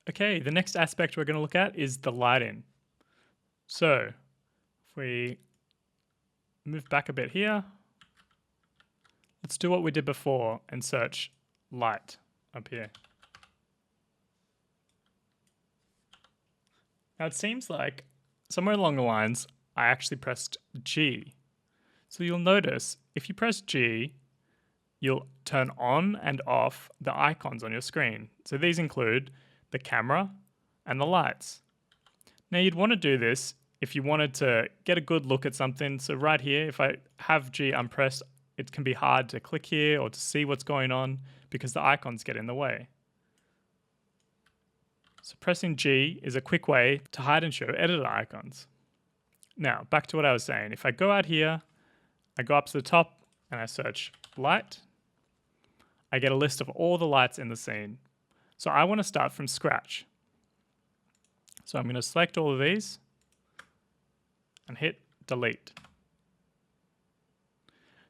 Okay, the next aspect we're going to look at is the lighting. So if we move back a bit here, let's do what we did before and search light up here. Now it seems like somewhere along the lines, I actually pressed G. So you'll notice if you press G, you'll turn on and off the icons on your screen. So these include the camera and the lights. Now you'd want to do this if you wanted to get a good look at something. So right here, if I have G unpressed, it can be hard to click here or to see what's going on because the icons get in the way. So pressing G is a quick way to hide and show editor icons. Now, back to what I was saying. If I go out here, I go up to the top and I search light, I get a list of all the lights in the scene. So I want to start from scratch. So I'm going to select all of these and hit delete.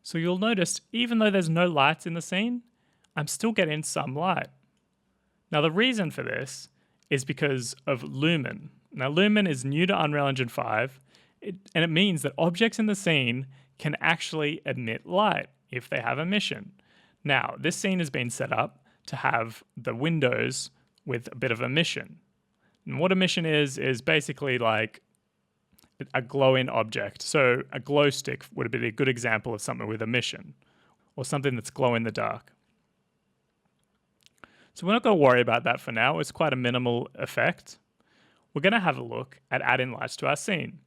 So you'll notice, even though there's no lights in the scene, I'm still getting some light. Now the reason for this is because of Lumen. Now Lumen is new to Unreal Engine 5, and it means that objects in the scene can actually emit light if they have emission. Now, this scene has been set up to have the windows with a bit of emission. And what emission is basically like a glowing object. So a glow stick would be a good example of something with emission, or something that's glow in the dark. So we're not going to worry about that for now. It's quite a minimal effect. We're going to have a look at adding lights to our scene.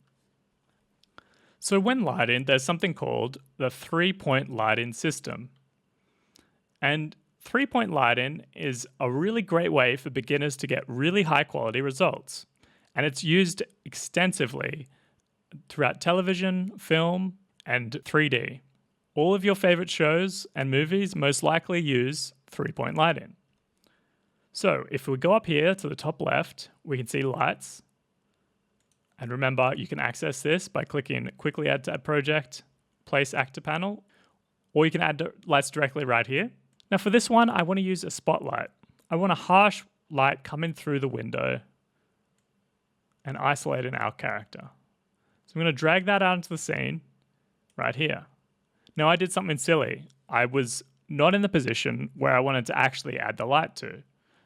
So when lighting, there's something called the 3-point lighting system. And 3-point lighting is a really great way for beginners to get really high quality results. And it's used extensively throughout television, film, and 3D. All of your favorite shows and movies most likely use 3-point lighting. So if we go up here to the top left, we can see lights. And remember, you can access this by clicking quickly add to add project, place actor panel, or you can add lights directly right here. Now for this one, I want to use a spotlight. I want a harsh light coming through the window and isolating our character. So I'm going to drag that out into the scene right here. Now I did something silly. I was not in the position where I wanted to actually add the light to.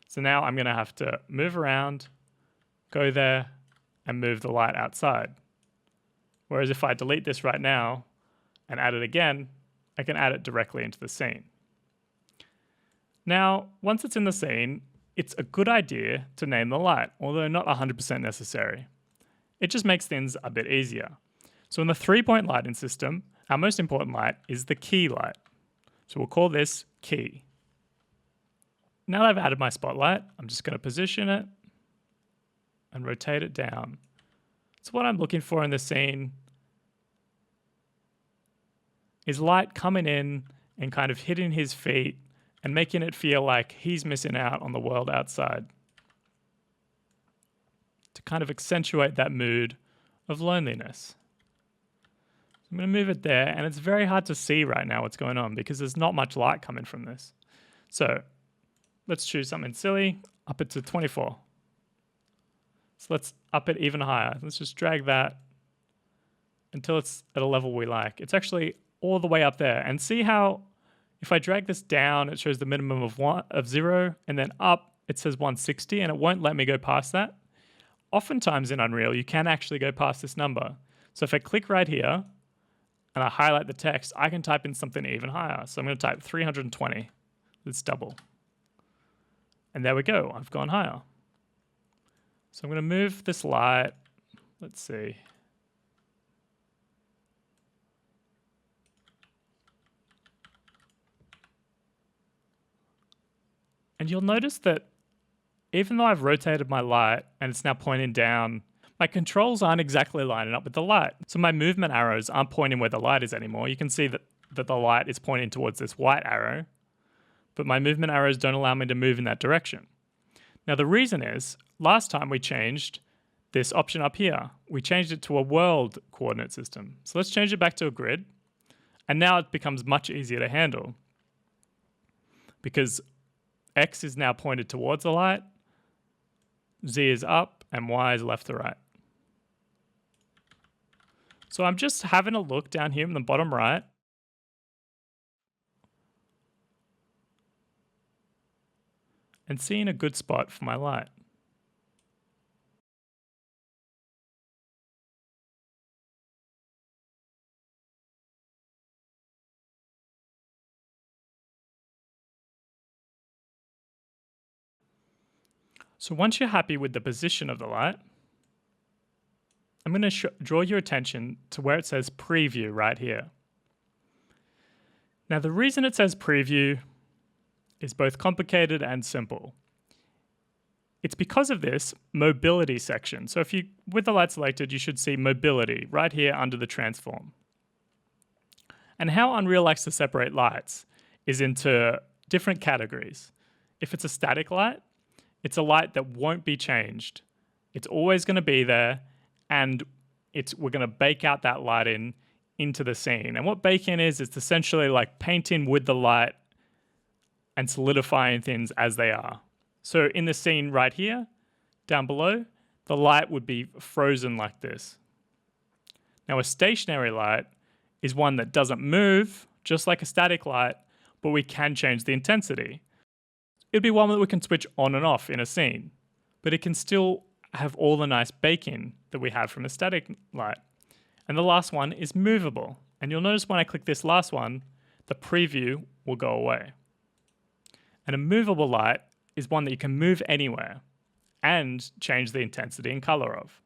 So now I'm going to have to move around, go there, and move the light outside. Whereas if I delete this right now and add it again, I can add it directly into the scene. Now, once it's in the scene, it's a good idea to name the light, although not 100% necessary. It just makes things a bit easier. So in the 3-point lighting system, our most important light is the key light. So we'll call this key. Now that I've added my spotlight, I'm just going to position it and rotate it down. So what I'm looking for in the scene is light coming in and kind of hitting his feet and making it feel like he's missing out on the world outside, to kind of accentuate that mood of loneliness. I'm going to move it there, and it's very hard to see right now what's going on because there's not much light coming from this. So let's choose something silly, up it to 24. So let's up it even higher. Let's just drag that until it's at a level we like. It's actually all the way up there. And see how if I drag this down, it shows the minimum of 0, and then up, it says 160, and it won't let me go past that. Oftentimes in Unreal, you can actually go past this number. So if I click right here, and I highlight the text, I can type in something even higher. So I'm going to type 320. Let's double. And there we go, I've gone higher. So I'm going to move this light, let's see. And you'll notice that even though I've rotated my light and it's now pointing down, my controls aren't exactly lining up with the light. So my movement arrows aren't pointing where the light is anymore. You can see that the light is pointing towards this white arrow, but my movement arrows don't allow me to move in that direction. Now the reason is, last time we changed this option up here. We changed it to a world coordinate system. So let's change it back to a grid. And now it becomes much easier to handle because X is now pointed towards the light Z is up, and Y is left to right. So I'm just having a look down here in the bottom right. And seeing a good spot for my light. So once you're happy with the position of the light, I'm going to draw your attention to where it says preview right here. Now the reason it says preview is both complicated and simple. It's because of this mobility section. So if you, with the light selected, you should see mobility right here under the transform. And how Unreal likes to separate lights is into different categories. If it's a static light, it's a light that won't be changed. It's always going to be there, and we're going to bake out that light into the scene. And what bake in is, it's essentially like painting with the light and solidifying things as they are. So in the scene right here, down below, the light would be frozen like this. Now a stationary light is one that doesn't move, just like a static light, but we can change the intensity. It'd be one that we can switch on and off in a scene, but it can still have all the nice bake-in that we have from a static light. And the last one is movable. And you'll notice when I click this last one, the preview will go away. And a movable light is one that you can move anywhere and change the intensity and color of.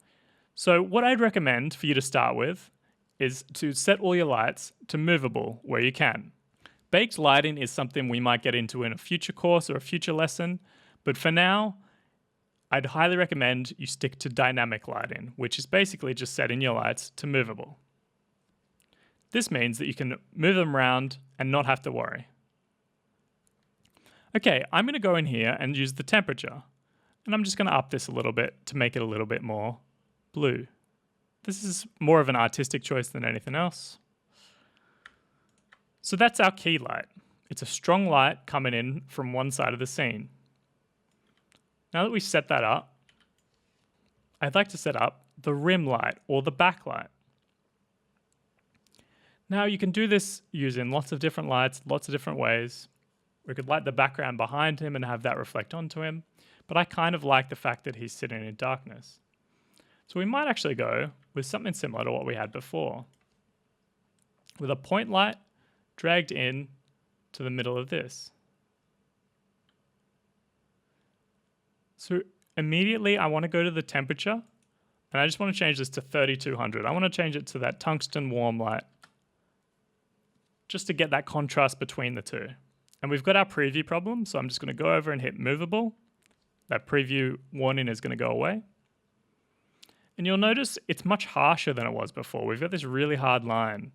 So what I'd recommend for you to start with is to set all your lights to movable where you can. Baked lighting is something we might get into in a future course or a future lesson, but for now, I'd highly recommend you stick to dynamic lighting, which is basically just setting your lights to movable. This means that you can move them around and not have to worry. Okay, I'm going to go in here and use the temperature, and I'm just going to up this a little bit to make it a little bit more blue. This is more of an artistic choice than anything else. So that's our key light. It's a strong light coming in from one side of the scene. Now that we've set that up, I'd like to set up the rim light or the backlight. Now you can do this using lots of different lights, lots of different ways. We could light the background behind him and have that reflect onto him, but I kind of like the fact that he's sitting in darkness. So we might actually go with something similar to what we had before, with a point light dragged in to the middle of this. So immediately I want to go to the temperature, and I just want to change this to 3200. I want to change it to that tungsten warm light, just to get that contrast between the two. And we've got our preview problem, so I'm just going to go over and hit movable. That preview warning is going to go away. And you'll notice it's much harsher than it was before. We've got this really hard line,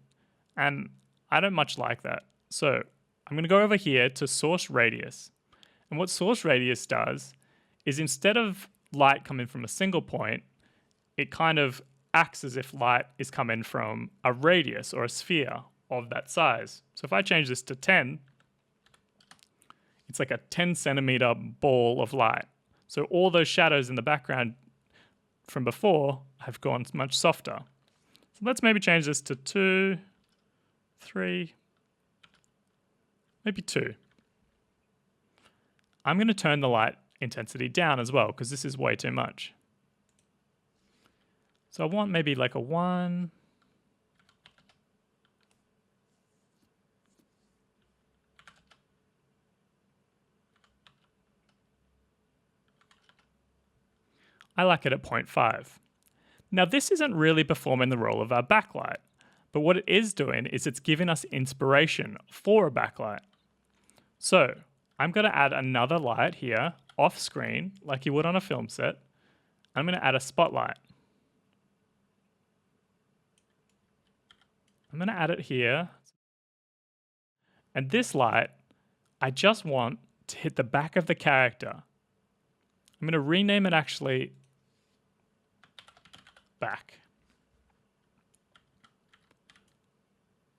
and I don't much like that. So I'm going to go over here to source radius. And what source radius does is, instead of light coming from a single point, it kind of acts as if light is coming from a radius or a sphere of that size. So if I change this to 10, it's like a 10 centimeter ball of light. So all those shadows in the background from before have gone much softer. So let's maybe change this to 2, 3, maybe 2. I'm going to turn the light intensity down as well, because this is way too much. So I want maybe like a 1. I like it at 0.5. Now this isn't really performing the role of our backlight, but what it is doing is it's giving us inspiration for a backlight. So I'm going to add another light here off screen, like you would on a film set. I'm going to add a spotlight. I'm going to add it here. And this light, I just want to hit the back of the character. I'm going to rename it actually back.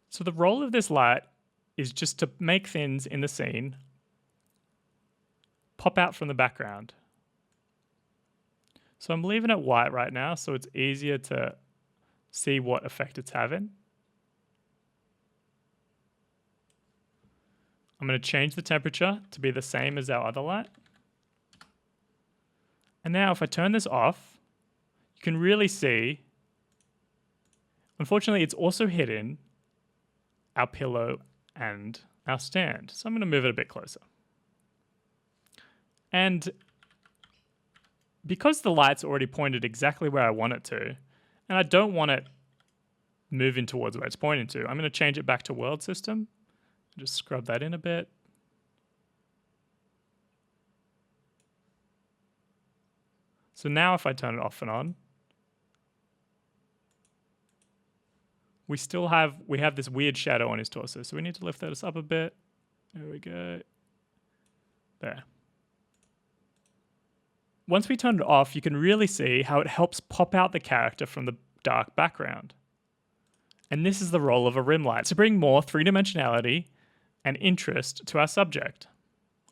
So the role of this light is just to make things in the scene pop out from the background. So I'm leaving it white right now so it's easier to see what effect it's having. I'm going to change the temperature to be the same as our other light. And now if I turn this off, you can really see, unfortunately, it's also hidden our pillow and our stand. So I'm going to move it a bit closer. And because the light's already pointed exactly where I want it to, and I don't want it moving towards where it's pointing to, I'm going to change it back to world system. Just scrub that in a bit. So now if I turn it off and on, we have this weird shadow on his torso. So we need to lift that up a bit. There we go. There. Once we turn it off, you can really see how it helps pop out the character from the dark background. And this is the role of a rim light, to bring more three-dimensionality and interest to our subject.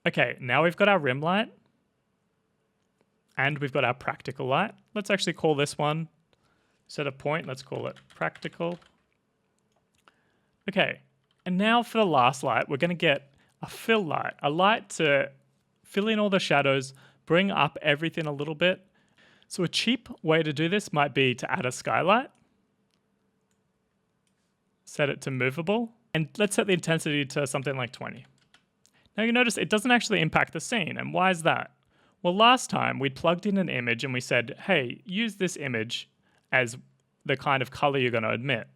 Okay, now we've got our rim light and we've got our practical light. Let's actually call this one, set a point, let's call it practical. Okay, and now for the last light, we're going to get a fill light, a light to fill in all the shadows, bring up everything a little bit. So a cheap way to do this might be to add a skylight, set it to movable, and let's set the intensity to something like 20. Now you notice it doesn't actually impact the scene, and why is that? Well, last time we'd plugged in an image and we said, hey, use this image as the kind of color you're going to emit.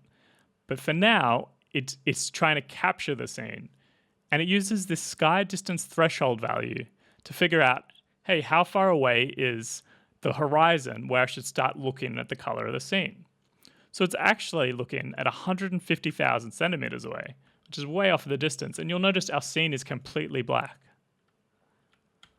But for now, it's trying to capture the scene, and it uses this sky distance threshold value to figure out, hey, how far away is the horizon where I should start looking at the color of the scene? So it's actually looking at 150,000 centimeters away, which is way off the distance. And you'll notice our scene is completely black.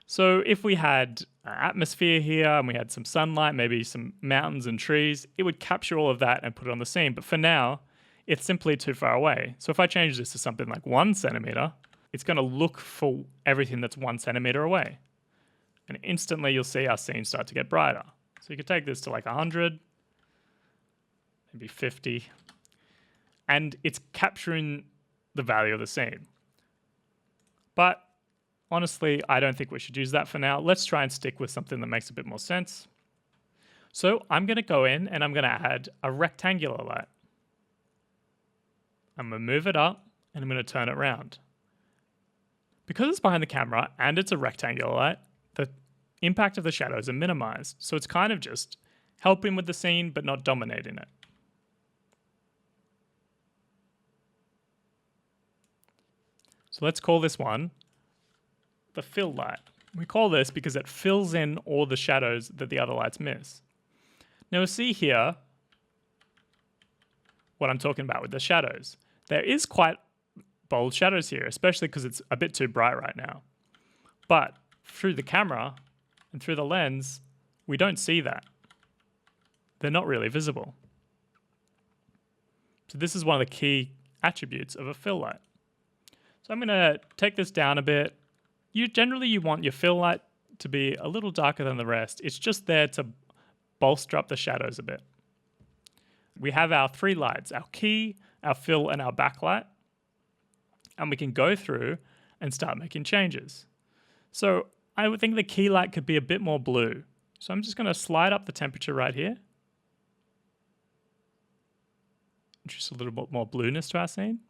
So if we had an atmosphere here and we had some sunlight, maybe some mountains and trees, it would capture all of that and put it on the scene. But for now, it's simply too far away. So if I change this to something like 1 centimeter, it's going to look for everything that's 1 centimeter away. And instantly you'll see our scene start to get brighter. So you could take this to like 100, maybe 50, and it's capturing the value of the scene. But honestly, I don't think we should use that for now. Let's try and stick with something that makes a bit more sense. So I'm going to go in and I'm going to add a rectangular light. I'm going to move it up and I'm going to turn it around. Because it's behind the camera and it's a rectangular light, the impact of the shadows are minimized. So it's kind of just helping with the scene, but not dominating it. So let's call this one the fill light. We call this because it fills in all the shadows that the other lights miss. Now we'll see here what I'm talking about with the shadows. There is quite bold shadows here, especially because it's a bit too bright right now. But through the camera and through the lens, we don't see that. They're not really visible. So this is one of the key attributes of a fill light. So I'm going to take this down a bit. Generally you want your fill light to be a little darker than the rest. It's just there to bolster up the shadows a bit. We have our 3 lights, our key, our fill, and our backlight. And we can go through and start making changes. So I would think the key light could be a bit more blue. So I'm just going to slide up the temperature right here. Just a little bit more blueness to our scene.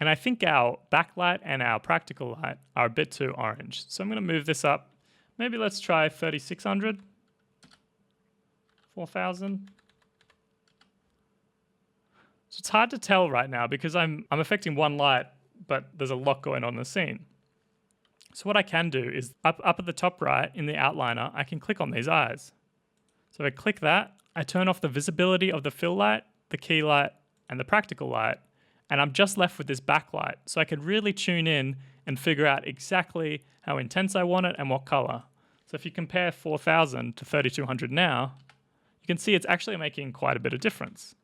And I think our backlight and our practical light are a bit too orange. So I'm going to move this up. Maybe let's try 3600, 4000. So it's hard to tell right now because I'm affecting one light, but there's a lot going on in the scene. So what I can do is up at the top right in the outliner, I can click on these eyes. So if I click that, I turn off the visibility of the fill light, the key light, and the practical light, and I'm just left with this backlight. So I could really tune in and figure out exactly how intense I want it and what color. So if you compare 4000 to 3200 now, you can see it's actually making quite a bit of difference.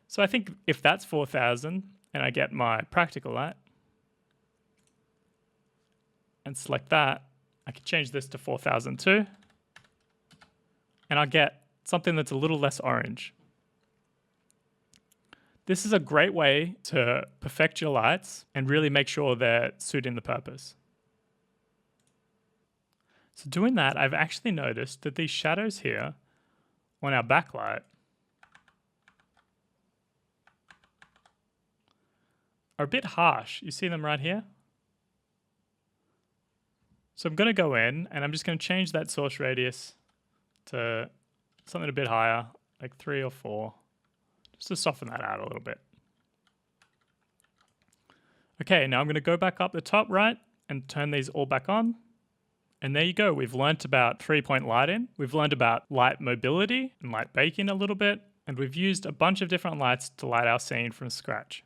So I think if that's 4000 and I get my practical light and select that, I can change this to 4000 too. and I'll get something that's a little less orange. This is a great way to perfect your lights and really make sure they're suiting the purpose. So doing that, I've actually noticed that these shadows here on our backlight are a bit harsh. You see them right here? So I'm going to go in and I'm just going to change that source radius to something a bit higher, like 3 or 4, just to soften that out a little bit. Okay, now I'm going to go back up the top right and turn these all back on. And there you go. We've learnt about 3-point lighting. We've learned about light mobility and light baking a little bit. And we've used a bunch of different lights to light our scene from scratch.